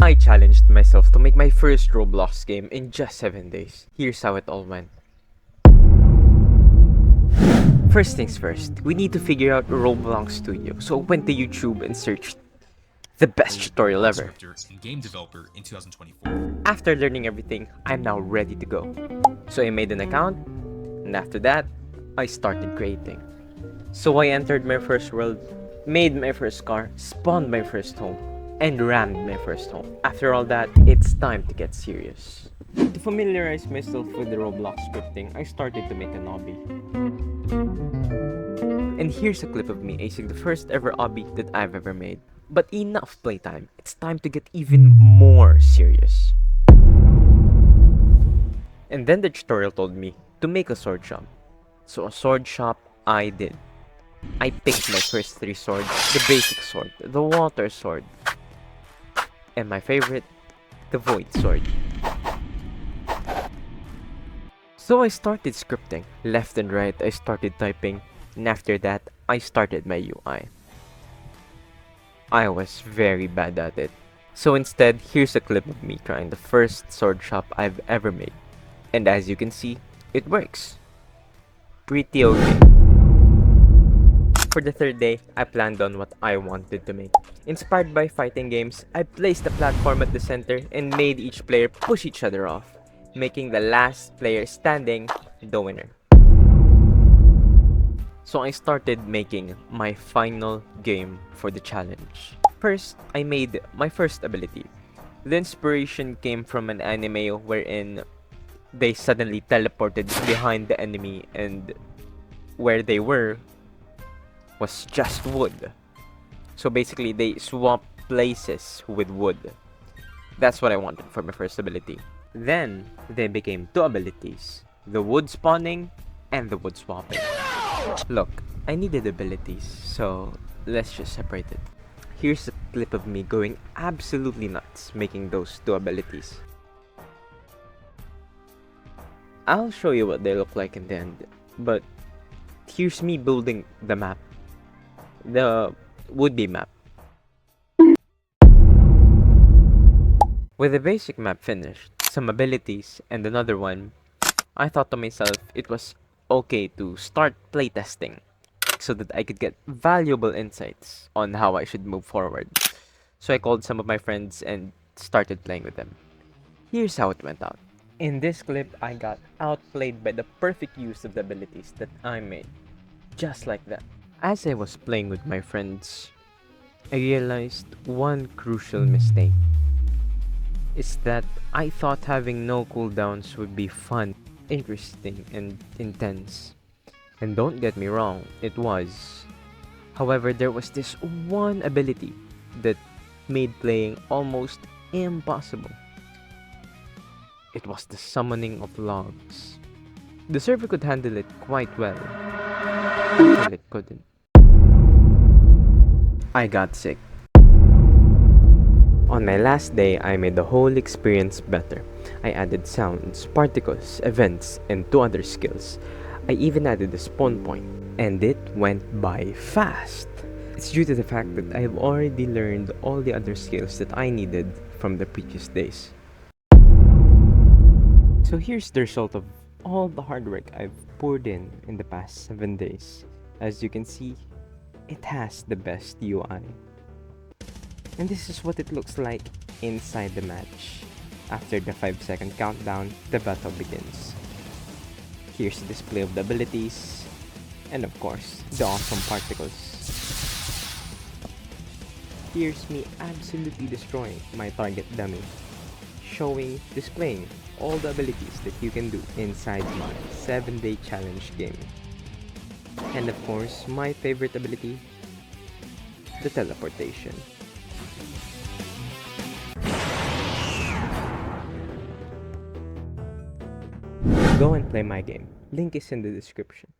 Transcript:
I challenged myself to make my first Roblox game in just 7 days. Here's how it all went. First things first, we need to figure out Roblox Studio. So I went to YouTube and searched the best tutorial ever. And game developer in 2024. After learning everything, I'm now ready to go. So I made an account, and after that, I started creating. So I entered my first world, made my first car, spawned my first home, and rammed my first home. After all that, it's time to get serious. To familiarize myself with the Roblox scripting, I started to make an obby. And here's a clip of me acing the first ever obby that I've ever made. But enough playtime, it's time to get even more serious. And then the tutorial told me to make a sword shop. So a sword shop I did. I picked my first 3 swords, the basic sword, the water sword, and my favorite, the void sword. So I started scripting. Left and right I started typing, and after that I started my UI. I was very bad at it. So instead, here's a clip of me trying the first sword shop I've ever made. And as you can see, it works. Pretty okay. For the third day, I planned on what I wanted to make. Inspired by fighting games, I placed the platform at the center and made each player push each other off, making the last player standing the winner. So I started making my final game for the challenge. First, I made my first ability. The inspiration came from an anime wherein they suddenly teleported behind the enemy and where they were was just wood. So basically they swapped places with wood. That's what I wanted for my first ability. Then they became 2 abilities, the wood spawning and the wood swapping. Look, I needed abilities, so let's just separate it. Here's a clip of me going absolutely nuts making those 2 abilities. I'll show you what they look like in the end, but here's me building the map. The would-be map. With the basic map finished, some abilities, and another one, I thought to myself it was okay to start playtesting so that I could get valuable insights on how I should move forward. So I called some of my friends and started playing with them. Here's how it went out. In this clip, I got outplayed by the perfect use of the abilities that I made. Just like that. As I was playing with my friends, I realized one crucial mistake. Is that I thought having no cooldowns would be fun, interesting, and intense. And don't get me wrong, it was. However, there was this one ability that made playing almost impossible. It was the summoning of logs. The server could handle it quite well, until it couldn't. I got sick. On my last day, I made the whole experience better. I added sounds, particles, events, and 2 other skills. I even added a spawn point, and it went by fast. It's due to the fact that I have already learned all the other skills that I needed from the previous days. So here's the result of all the hard work I've poured in the past 7 days. As you can see, it has the best UI. And this is what it looks like inside the match. After the 5-second countdown, the battle begins. Here's the display of the abilities, and of course, the awesome particles. Here's me absolutely destroying my target dummy, displaying all the abilities that you can do inside my 7-day challenge game. And of course, my favorite ability, the teleportation. Go and play my game. Link is in the description.